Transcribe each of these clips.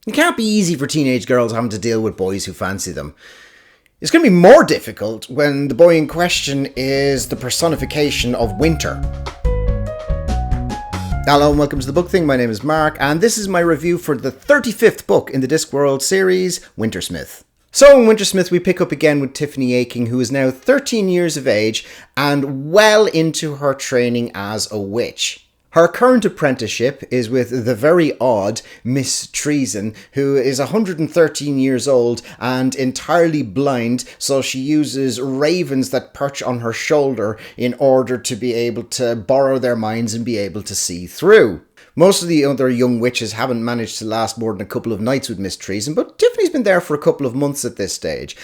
It can't be easy for teenage girls having to deal with boys who fancy them. It's going to be more difficult when the boy in question is the personification of winter. Hello and welcome to the Book Thing. My name is Mark, and this is my review for the 35th book in the Discworld series, Wintersmith. So in Wintersmith, we pick up again with Tiffany Aching, who is now 13 years of age and well into her training as a witch. Her current apprenticeship is with the very odd Miss Treason, who is 113 years old and entirely blind, so she uses ravens that perch on her shoulder in order to be able to borrow their minds and be able to see through. Most of the other young witches haven't managed to last more than a couple of nights with Miss Treason, but Tiffany's been there for a couple of months at this stage.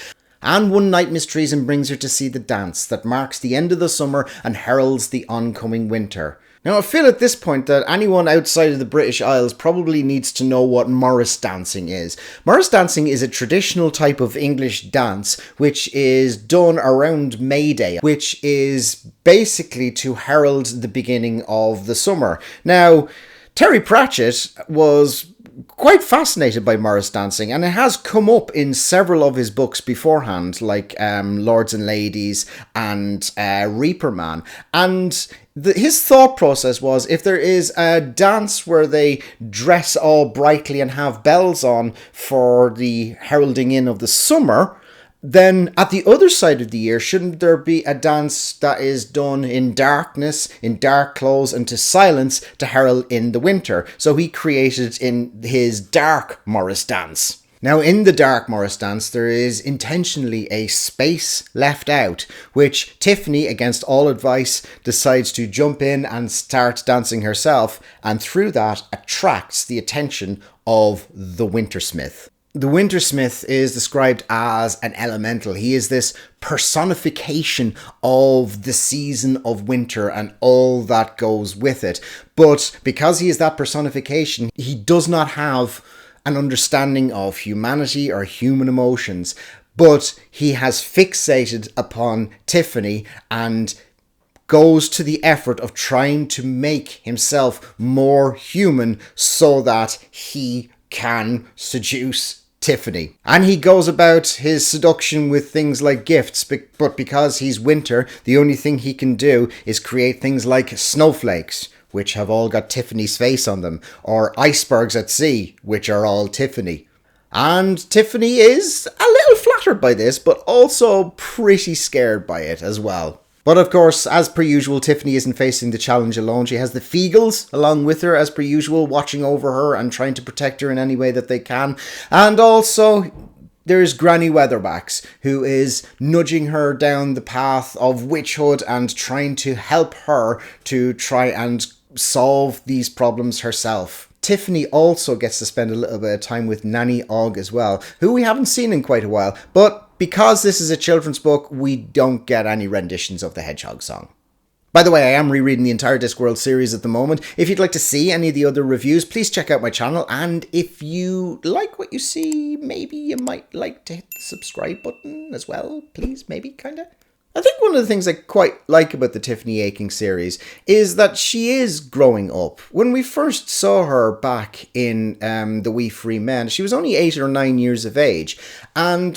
And one night Miss Treason brings her to see the dance that marks the end of the summer and heralds the oncoming winter. Now, I feel at this point that anyone outside of the British Isles probably needs to know what Morris dancing is. Morris dancing is a traditional type of English dance which is done around May Day, which is basically to herald the beginning of the summer. Now, Terry Pratchett was quite fascinated by Morris dancing, and it has come up in several of his books beforehand, like Lords and Ladies and Reaper Man. And his thought process was, if there is a dance where they dress all brightly and have bells on for the heralding in of the summer, then at the other side of the year, shouldn't there be a dance that is done in darkness, in dark clothes, and to silence to herald in the winter? So he created in his dark Morris dance. Now, in the dark Morris dance, there is intentionally a space left out, which Tiffany, against all advice, decides to jump in and start dancing herself, and through that attracts the attention of the Wintersmith. The Wintersmith is described as an elemental. He is this personification of the season of winter and all that goes with it. But because he is that personification, he does not have an understanding of humanity or human emotions. But he has fixated upon Tiffany and goes to the effort of trying to make himself more human so that he can seduce Tiffany. And he goes about his seduction with things like gifts, but because he's winter, the only thing he can do is create things like snowflakes, which have all got Tiffany's face on them, or icebergs at sea, which are all Tiffany. And Tiffany is a little flattered by this, but also pretty scared by it as well. But of course, as per usual, Tiffany isn't facing the challenge alone. She has the Feegles along with her, as per usual, watching over her and trying to protect her in any way that they can. And also, there's Granny Weatherbacks, who is nudging her down the path of witchhood and trying to help her to try and solve these problems herself. Tiffany also gets to spend a little bit of time with Nanny Og as well, who we haven't seen in quite a while, but because this is a children's book, we don't get any renditions of the Hedgehog song. By the way, I am rereading the entire Discworld series at the moment. If you'd like to see any of the other reviews, please check out my channel. And if you like what you see, maybe you might like to hit the subscribe button as well. Please, maybe, kinda. I think one of the things I quite like about the Tiffany Aching series is that she is growing up. When we first saw her back in The Wee Free Men, she was only 8 or 9 years of age. And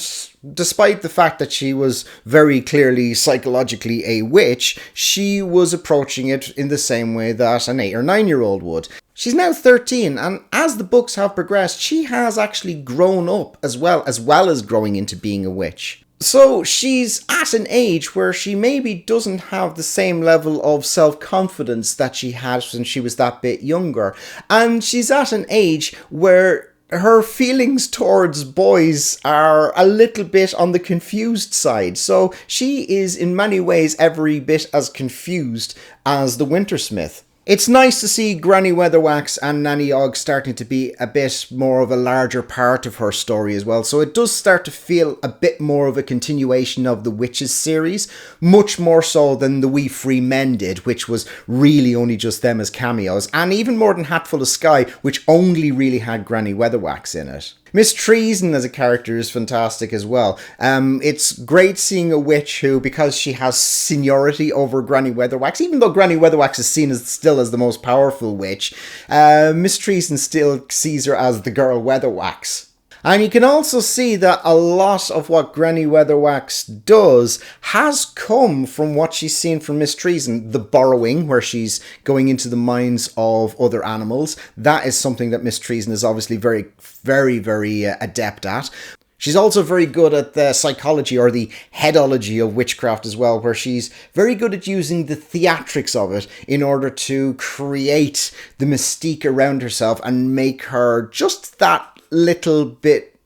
despite the fact that she was very clearly psychologically a witch, she was approaching it in the same way that an 8 or 9-year-old would. She's now 13, and as the books have progressed, she has actually grown up as well as growing into being a witch. So she's at an age where she maybe doesn't have the same level of self-confidence that she had when she was that bit younger. And she's at an age where her feelings towards boys are a little bit on the confused side. So she is in many ways every bit as confused as the Wintersmith. It's nice to see Granny Weatherwax and Nanny Og starting to be a bit more of a larger part of her story as well. So it does start to feel a bit more of a continuation of the Witches series, much more so than the Wee Free Men did, which was really only just them as cameos, and even more than Hatful of Sky, which only really had Granny Weatherwax in it. Miss Treason as a character is fantastic as well. It's great seeing a witch who, because she has seniority over Granny Weatherwax, even though Granny Weatherwax is seen as still still as the most powerful witch, Miss Treason still sees her as the girl Weatherwax. And you can also see that a lot of what Granny Weatherwax does has come from what she's seen from Miss Treason. The burrowing, where she's going into the minds of other animals. That is something that Miss Treason is obviously very adept at. She's also very good at the psychology or the headology of witchcraft as well, where she's very good at using the theatrics of it in order to create the mystique around herself and make her just that little bit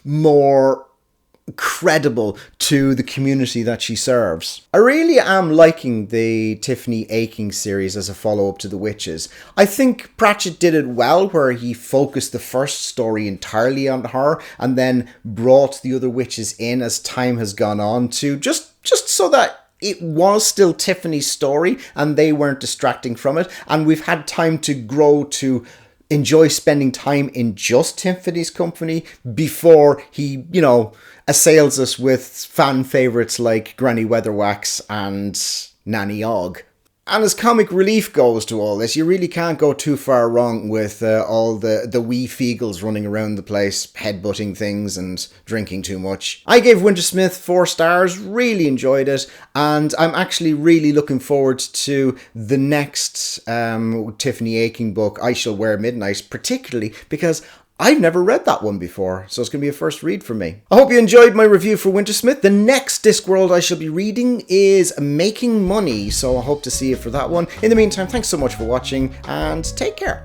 more credible to the community that she serves. I really am liking the Tiffany Aching series as a follow-up to The Witches. I think Pratchett did it well, where he focused the first story entirely on her and then brought the other witches in as time has gone on to just so that it was still Tiffany's story and they weren't distracting from it, and we've had time to grow to enjoy spending time in just Tiffany's company before he, assails us with fan favourites like Granny Weatherwax and Nanny Og. And as comic relief goes to all this, you really can't go too far wrong with all the wee Feegles running around the place, headbutting things and drinking too much. I gave Wintersmith 4 stars, really enjoyed it, and I'm actually really looking forward to the next Tiffany Aching book, I Shall Wear Midnight, particularly because I've never read that one before, so it's going to be a first read for me. I hope you enjoyed my review for Wintersmith. The next Discworld I shall be reading is Making Money, so I hope to see you for that one. In the meantime, thanks so much for watching, and take care.